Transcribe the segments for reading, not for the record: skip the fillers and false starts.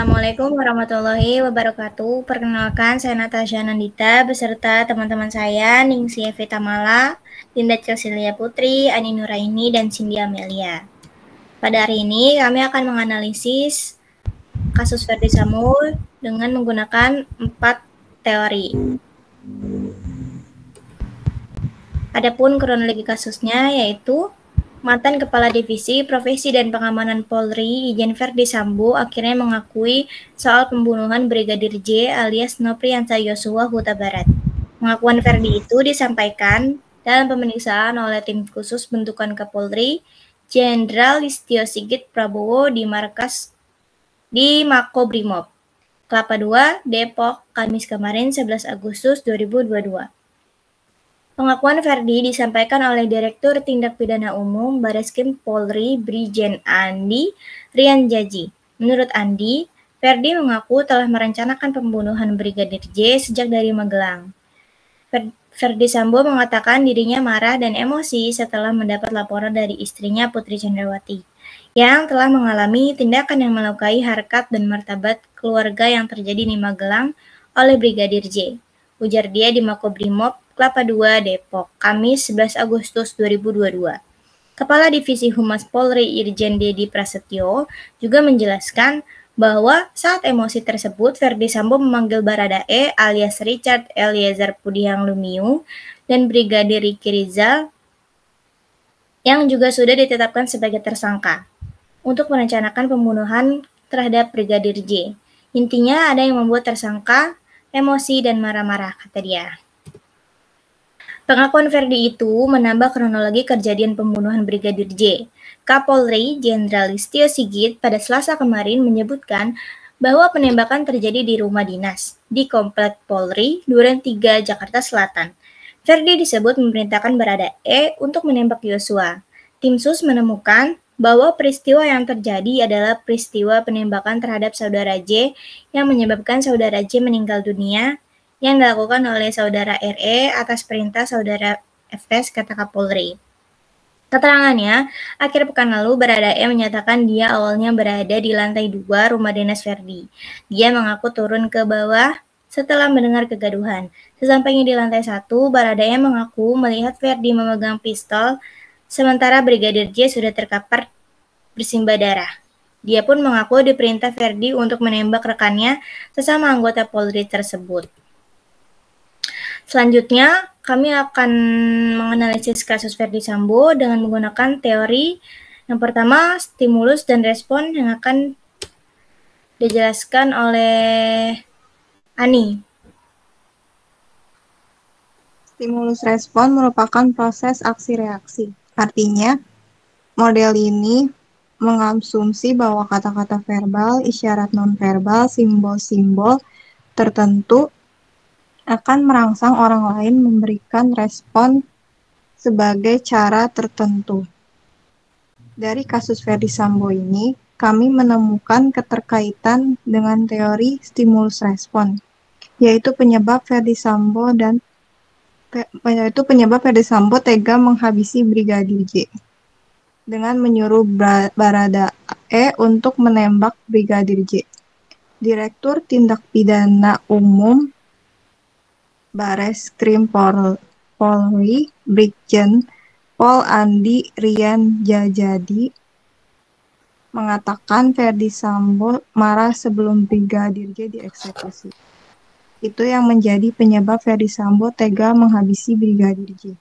Assalamualaikum warahmatullahi wabarakatuh. Perkenalkan, saya Natasha Nandita beserta teman-teman saya, Ningsi Evita Mala, Dinda Celsilia Putri, Ani Nuraini, dan Cindy Amelia. Pada hari ini, kami akan menganalisis kasus Verdi Sambo dengan menggunakan 4 teori. Adapun kronologi kasusnya yaitu mantan Kepala Divisi Profesi dan Pengamanan Polri, Irjen Verdi Sambo, akhirnya mengakui soal pembunuhan Brigadir J alias Nopriansah Yosua Huta Barat. Pengakuan Verdi itu disampaikan dalam pemeriksaan oleh tim khusus bentukan Kapolri, Jenderal Listio Sigit Prabowo di Makobrimob, Kelapa II, Depok, Kamis kemarin 11 Agustus 2022. Pengakuan Verdi disampaikan oleh Direktur Tindak Pidana Umum Bareskrim Polri Brigjen Andi Rianjaji. Menurut Andi, Verdi mengaku telah merencanakan pembunuhan Brigadir J sejak dari Magelang. Verdi Sambo mengatakan dirinya marah dan emosi setelah mendapat laporan dari istrinya Putri Chandrawati yang telah mengalami tindakan yang melukai harkat dan martabat keluarga yang terjadi di Magelang oleh Brigadir J. Ujar dia di Makobrimob Kelapa II, Depok, Kamis 11 Agustus 2022. Kepala Divisi Humas Polri Irjen Dedi Prasetyo juga menjelaskan bahwa saat emosi tersebut Verdi Sambo memanggil Baradae alias Richard Eliezer Pudihang Lumiu dan Brigadir Riki Rizal yang juga sudah ditetapkan sebagai tersangka untuk merencanakan pembunuhan terhadap Brigadir J. Intinya ada yang membuat tersangka emosi dan marah-marah, kata dia. Pengakuan Verdi itu menambah kronologi kejadian pembunuhan Brigadir J. Kapolri Jenderal Listio Sigit pada Selasa kemarin menyebutkan bahwa penembakan terjadi di rumah dinas di Komplek Polri Duren 3, Jakarta Selatan. Verdi disebut memerintahkan Baradae untuk menembak Yosua. Tim SUS menemukan bahwa peristiwa yang terjadi adalah peristiwa penembakan terhadap saudara J yang menyebabkan saudara J meninggal dunia yang dilakukan oleh saudara RE atas perintah saudara FS, kata Kapolri. Keterangannya, akhir pekan lalu Baradae menyatakan dia awalnya berada di lantai 2 rumah dinas Verdi. Dia mengaku turun ke bawah setelah mendengar kegaduhan. Sesampainya di lantai 1, Baradae mengaku melihat Verdi memegang pistol, sementara Brigadir J sudah terkapar bersimbah darah. Dia pun mengaku diperintah Verdi untuk menembak rekannya sesama anggota Polri tersebut. Selanjutnya, kami akan menganalisis kasus Verdi Sambo dengan menggunakan teori yang pertama, stimulus dan respon yang akan dijelaskan oleh Ani. Stimulus respon merupakan proses aksi-reaksi. Artinya, model ini mengasumsi bahwa kata-kata verbal, isyarat non-verbal, simbol-simbol tertentu akan merangsang orang lain memberikan respon sebagai cara tertentu. Dari kasus Verdi Sambo ini, kami menemukan keterkaitan dengan teori stimulus respon, yaitu penyebab Verdi Sambo tega menghabisi Brigadir J dengan menyuruh Baradae untuk menembak Brigadir J. Direktur Tindak Pidana Umum Bareskrim Polri Brigjen Pol Andi Rianjadi mengatakan Verdi Sambo marah sebelum Brigadir J dieksekusi. Itu yang menjadi penyebab Verdi Sambo tega menghabisi Brigadir J.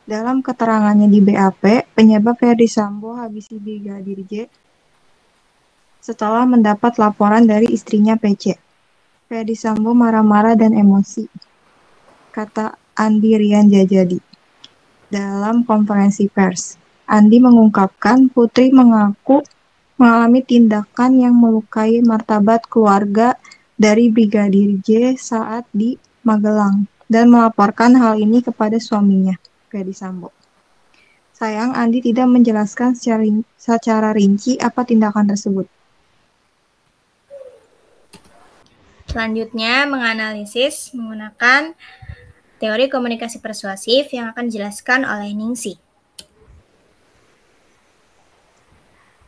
Dalam keterangannya di BAP, penyebab Verdi Sambo habisi Brigadir J setelah mendapat laporan dari istrinya PC. Verdi Sambo marah-marah dan emosi, kata Andi Rianjadi dalam konferensi pers. Andi mengungkapkan Putri mengaku mengalami tindakan yang melukai martabat keluarga dari Brigadir J saat di Magelang dan melaporkan hal ini kepada suaminya, Verdi Sambo. Sayang, Andi tidak menjelaskan secara rinci apa tindakan tersebut. Selanjutnya, menganalisis menggunakan teori komunikasi persuasif yang akan dijelaskan oleh Ningsi.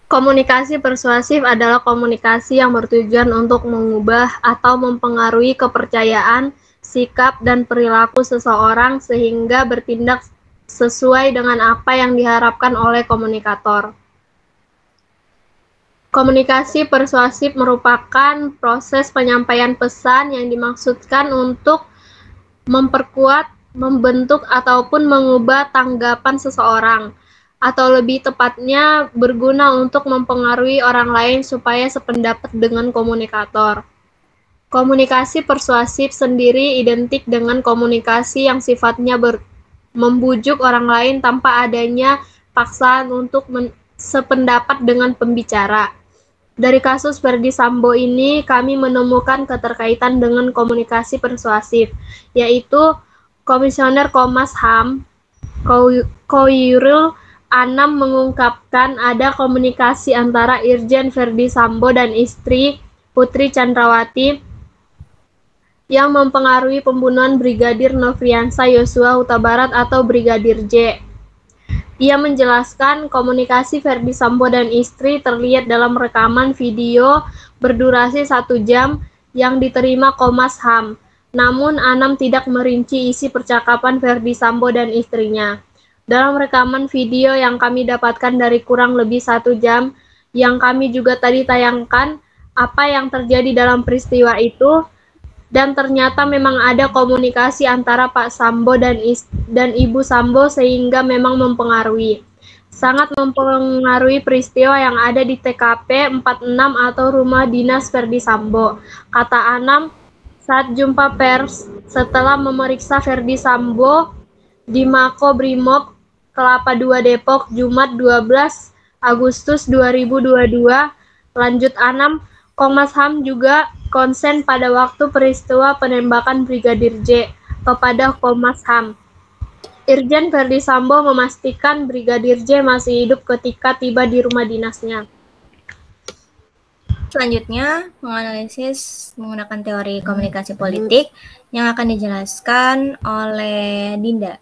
Komunikasi persuasif adalah komunikasi yang bertujuan untuk mengubah atau mempengaruhi kepercayaan, sikap, dan perilaku seseorang sehingga bertindak sesuai dengan apa yang diharapkan oleh komunikator. Komunikasi persuasif merupakan proses penyampaian pesan yang dimaksudkan untuk memperkuat, membentuk, ataupun mengubah tanggapan seseorang, atau lebih tepatnya berguna untuk mempengaruhi orang lain supaya sependapat dengan komunikator. Komunikasi persuasif sendiri identik dengan komunikasi yang sifatnya membujuk orang lain tanpa adanya paksaan untuk sependapat dengan pembicara. Dari kasus Ferdy Sambo ini, kami menemukan keterkaitan dengan komunikasi persuasif, yaitu Komisioner Komnas HAM, Khoirul Anam mengungkapkan ada komunikasi antara Irjen Ferdy Sambo dan istri Putri Chandrawati yang mempengaruhi pembunuhan Brigadir Nofriansah Yosua Huta Barat atau Brigadir J. Ia menjelaskan komunikasi Ferdy Sambo dan istri terlihat dalam rekaman video berdurasi 1 jam yang diterima Komnas HAM. Namun Anam tidak merinci isi percakapan Ferdy Sambo dan istrinya. Dalam rekaman video yang kami dapatkan dari kurang lebih 1 jam, yang kami juga tadi tayangkan apa yang terjadi dalam peristiwa itu, dan ternyata memang ada komunikasi antara Pak Sambo dan Ibu Sambo sehingga memang mempengaruhi. Sangat mempengaruhi peristiwa yang ada di TKP 46 atau rumah dinas Ferdy Sambo, kata Anam saat jumpa pers setelah memeriksa Ferdy Sambo di Makobrimob Kelapa II Depok Jumat 12 Agustus 2022. Lanjut Anam, Komnas HAM juga konsen pada waktu peristiwa penembakan Brigadir J kepada Komnas HAM. Irjen Ferdy Sambo memastikan Brigadir J masih hidup ketika tiba di rumah dinasnya. Selanjutnya, menganalisis menggunakan teori komunikasi politik yang akan dijelaskan oleh Dinda.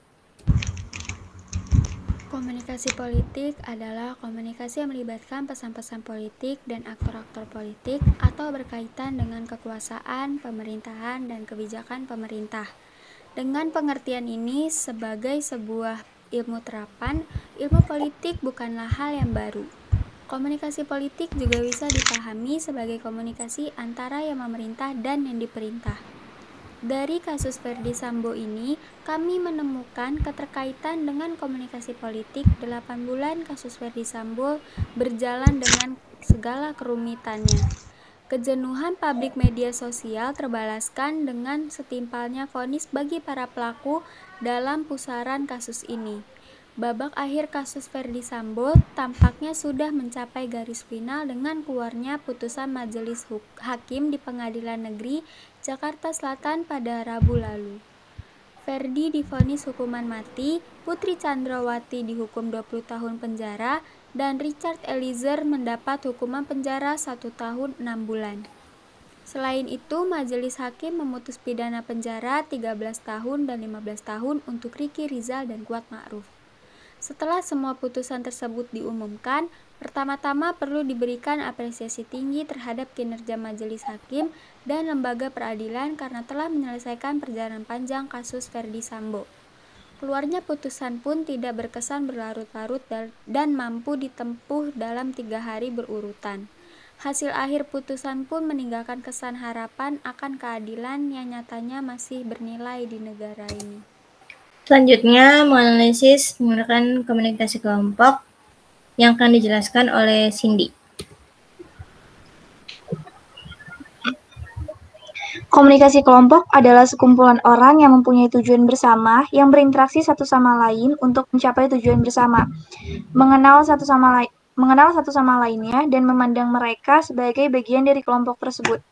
Komunikasi politik adalah komunikasi yang melibatkan pesan-pesan politik dan aktor-aktor politik atau berkaitan dengan kekuasaan, pemerintahan, dan kebijakan pemerintah. Dengan pengertian ini sebagai sebuah ilmu terapan, ilmu politik bukanlah hal yang baru. Komunikasi politik juga bisa dipahami sebagai komunikasi antara yang memerintah dan yang diperintah. Dari kasus Ferdy Sambo ini, kami menemukan keterkaitan dengan komunikasi politik 8 bulan kasus Ferdy Sambo berjalan dengan segala kerumitannya. Kejenuhan publik media sosial terbalaskan dengan setimpalnya vonis bagi para pelaku dalam pusaran kasus ini. Babak akhir kasus Ferdy Sambo tampaknya sudah mencapai garis final dengan keluarnya putusan Majelis Hakim di Pengadilan Negeri Jakarta Selatan pada Rabu lalu. Ferdy divonis hukuman mati, Putri Chandrawati dihukum 20 tahun penjara, dan Richard Eliezer mendapat hukuman penjara 1 tahun 6 bulan. Selain itu, Majelis Hakim memutus pidana penjara 13 tahun dan 15 tahun untuk Ricky Rizal dan Kuat Ma'ruf. Setelah semua putusan tersebut diumumkan, pertama-tama perlu diberikan apresiasi tinggi terhadap kinerja Majelis Hakim dan lembaga peradilan karena telah menyelesaikan perjalanan panjang kasus Ferdy Sambo. Keluarnya putusan pun tidak berkesan berlarut-larut dan mampu ditempuh dalam 3 hari berurutan. Hasil akhir putusan pun meninggalkan kesan harapan akan keadilan yang nyatanya masih bernilai di negara ini. Selanjutnya, menganalisis menggunakan komunikasi kelompok yang akan dijelaskan oleh Cindy. Komunikasi kelompok adalah sekumpulan orang yang mempunyai tujuan bersama yang berinteraksi satu sama lain untuk mencapai tujuan bersama, mengenal satu sama lainnya dan memandang mereka sebagai bagian dari kelompok tersebut.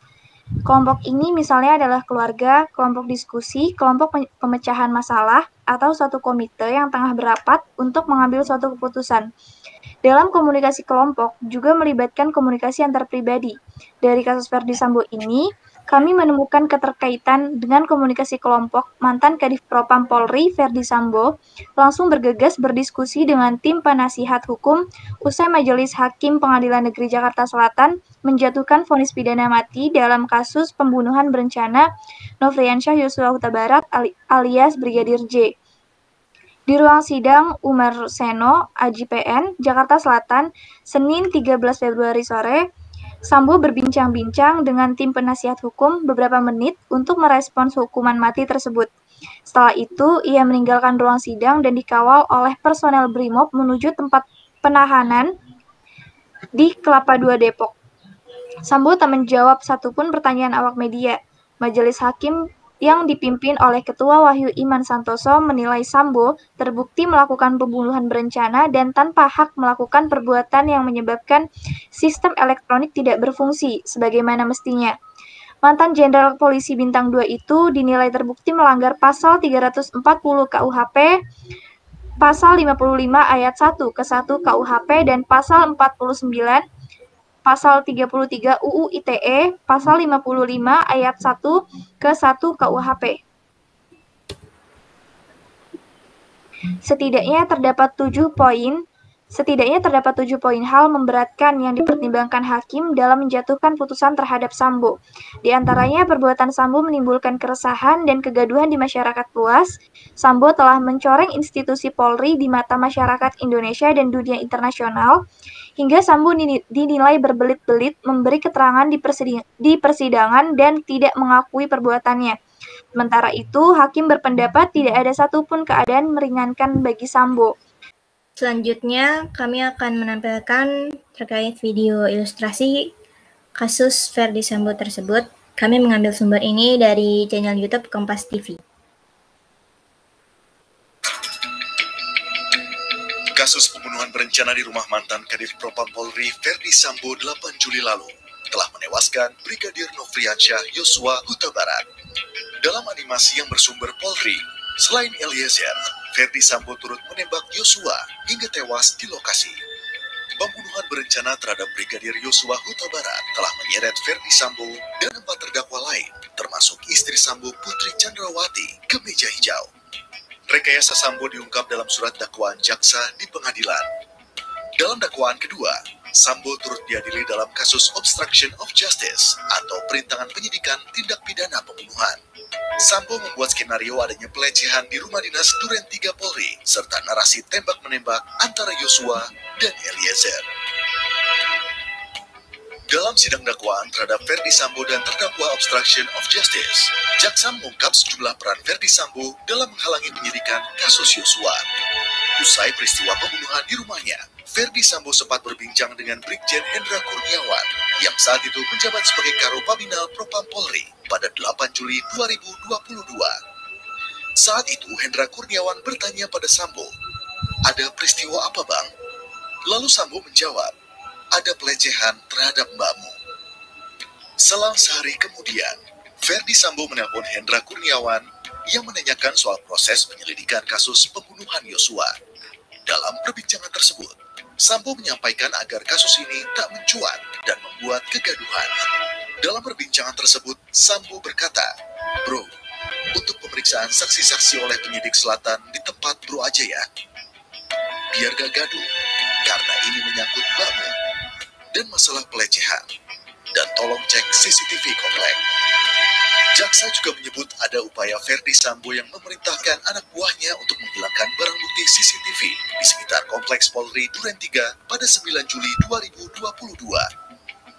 Kelompok ini misalnya adalah keluarga, kelompok diskusi, kelompok pemecahan masalah, atau suatu komite yang tengah berapat untuk mengambil suatu keputusan. Dalam komunikasi kelompok juga melibatkan komunikasi antar pribadi. Dari kasus Ferdy Sambo ini, kami menemukan keterkaitan dengan komunikasi kelompok mantan Kadif Propam Polri Ferdi Sambo langsung bergegas berdiskusi dengan tim penasihat hukum usai Majelis Hakim Pengadilan Negeri Jakarta Selatan menjatuhkan vonis pidana mati dalam kasus pembunuhan berencana Nofriansyah Yosua Huta Barat alias Brigadir J. Di ruang sidang Umar Seno, AJPN, Jakarta Selatan, Senin 13 Februari sore, Sambo berbincang-bincang dengan tim penasihat hukum beberapa menit untuk merespons hukuman mati tersebut. Setelah itu, ia meninggalkan ruang sidang dan dikawal oleh personel Brimob menuju tempat penahanan di Kelapa II Depok. Sambo tak menjawab satupun pertanyaan awak media. Majelis Hakim yang dipimpin oleh Ketua Wahyu Iman Santoso menilai Sambo terbukti melakukan pembunuhan berencana dan tanpa hak melakukan perbuatan yang menyebabkan sistem elektronik tidak berfungsi sebagaimana mestinya. Mantan Jenderal Polisi Bintang 2 itu dinilai terbukti melanggar pasal 340 KUHP, pasal 55 ayat 1 ke 1 KUHP dan pasal 49 Pasal 33 UU ITE, Pasal 55 ayat 1 ke 1 KUHP. Setidaknya terdapat 7 poin hal memberatkan yang dipertimbangkan hakim dalam menjatuhkan putusan terhadap Sambo. Di antaranya perbuatan Sambo menimbulkan keresahan dan kegaduhan di masyarakat luas. Sambo telah mencoreng institusi Polri di mata masyarakat Indonesia dan dunia internasional. Hingga Sambo dinilai berbelit-belit memberi keterangan di persidangan dan tidak mengakui perbuatannya. Sementara itu, hakim berpendapat tidak ada satupun keadaan meringankan bagi Sambo. Selanjutnya, kami akan menampilkan terkait video ilustrasi kasus Ferdi Sambo tersebut. Kami mengambil sumber ini dari channel YouTube Kompas TV. Kasus pembunuhan berencana di rumah mantan Kadif Propam Polri Ferdi Sambo 8 Juli lalu telah menewaskan Brigadir Nofriansyah Yosua Huta Barat. Dalam animasi yang bersumber Polri, selain Eliezer, Ferdi Sambo turut menembak Yosua hingga tewas di lokasi. Pembunuhan berencana terhadap Brigadir Yosua Huta Barat telah menyeret Ferdi Sambo dan 4 terdakwa lain, termasuk istri Sambo Putri Chandrawati, ke meja hijau. Rekayasa Sambo diungkap dalam surat dakwaan jaksa di pengadilan. Dalam dakwaan kedua, Sambo turut diadili dalam kasus obstruction of justice atau perintangan penyidikan tindak pidana pembunuhan. Sambo membuat skenario adanya pelecehan di rumah dinas Duren 3 Polri serta narasi tembak-menembak antara Yosua dan Eliezer. Dalam sidang dakwaan terhadap Ferdi Sambo dan terdakwa obstruction of justice, jaksa mengungkap sejumlah peran Ferdi Sambo dalam menghalangi penyidikan kasus Yosua. Usai peristiwa pembunuhan di rumahnya, Ferdi Sambo sempat berbincang dengan Brigjen Hendra Kurniawan yang saat itu menjabat sebagai Karopabinal Propam Polri pada 8 Juli 2022. Saat itu Hendra Kurniawan bertanya pada Sambo, "Ada peristiwa apa, Bang?" Lalu Sambo menjawab, "Ada pelecehan terhadap mbakmu." Selang sehari kemudian, Ferdi Sambo menelpon Hendra Kurniawan yang menanyakan soal proses penyelidikan kasus pembunuhan Yosua. Dalam perbincangan tersebut, Sambo menyampaikan agar kasus ini tak mencuat dan membuat kegaduhan. Dalam perbincangan tersebut, Sambo berkata, "Bro, untuk pemeriksaan saksi-saksi oleh penyidik selatan di tempat bro aja ya. Biar gak gaduh, karena ini menyangkut mbakmu dan masalah pelecehan. Dan tolong cek CCTV komplek." Jaksa juga menyebut ada upaya Ferdi Sambo yang memerintahkan anak buahnya untuk menghilangkan barang bukti CCTV di sekitar Kompleks Polri Duren 3 pada 9 Juli 2022.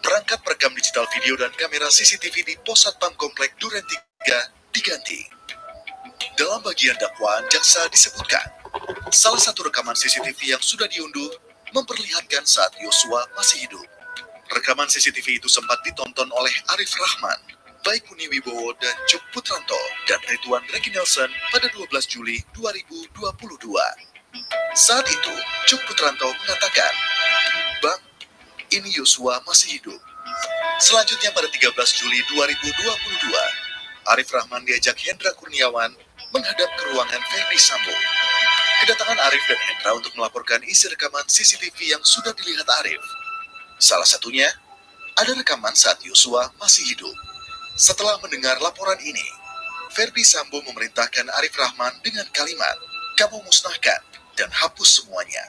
Perangkat perekam digital video dan kamera CCTV di Pos Satpam Komplek Duren 3 diganti. Dalam bagian dakwaan, jaksa disebutkan, salah satu rekaman CCTV yang sudah diunduh memperlihatkan saat Yosua masih hidup. Rekaman CCTV itu sempat ditonton oleh Arif Rahman, Baikuni Wibowo dan Cuk Putranto dan Ridwan Regi Nelson pada 12 Juli 2022. Saat itu, Cuk Putranto mengatakan, "Bang, ini Yosua masih hidup." Selanjutnya pada 13 Juli 2022, Arif Rahman diajak Hendra Kurniawan menghadap ke ruangan Ferdi Sambo. Kedatangan Arif dan Hendra untuk melaporkan isi rekaman CCTV yang sudah dilihat Arif. Salah satunya, ada rekaman saat Yosua masih hidup. Setelah mendengar laporan ini, Ferdi Sambo memerintahkan Arif Rahman dengan kalimat, "Kamu musnahkan dan hapus semuanya."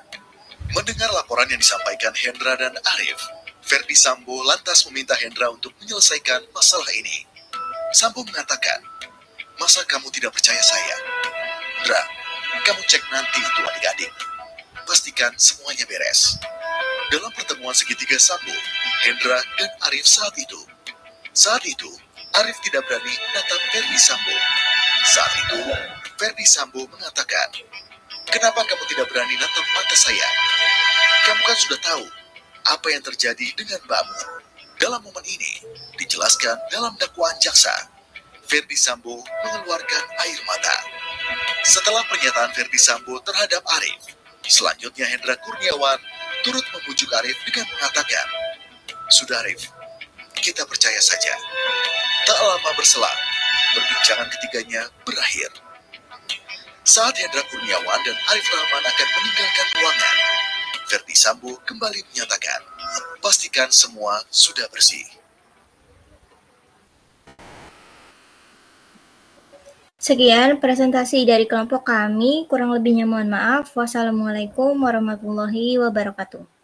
Mendengar laporan yang disampaikan Hendra dan Arif, Ferdi Sambo lantas meminta Hendra untuk menyelesaikan masalah ini. Sambo mengatakan, "Masa kamu tidak percaya saya? Hendra, kamu cek nanti itu adik-adik. Pastikan semuanya beres." Dalam pertemuan segitiga Sambo, Hendra dan Arif saat itu, Arif tidak berani menatap Ferdi Sambo. Saat itu, Ferdi Sambo mengatakan, "Kenapa kamu tidak berani natap mata saya? Kamu kan sudah tahu apa yang terjadi dengan mbakmu." Dalam momen ini, dijelaskan dalam dakwaan jaksa, Ferdi Sambo mengeluarkan air mata. Setelah pernyataan Ferdi Sambo terhadap Arif, selanjutnya Hendra Kurniawan turut membujuk Arif dengan mengatakan, "Sudah Arif, kita percaya saja." Tak lama berselang, perbincangan ketiganya berakhir. Saat Hendra Kurniawan dan Arif Rahman akan meninggalkan ruangan, Ferdi Sambo kembali menyatakan, "Pastikan semua sudah bersih." Sekian presentasi dari kelompok kami, kurang lebihnya mohon maaf. Wassalamualaikum warahmatullahi wabarakatuh.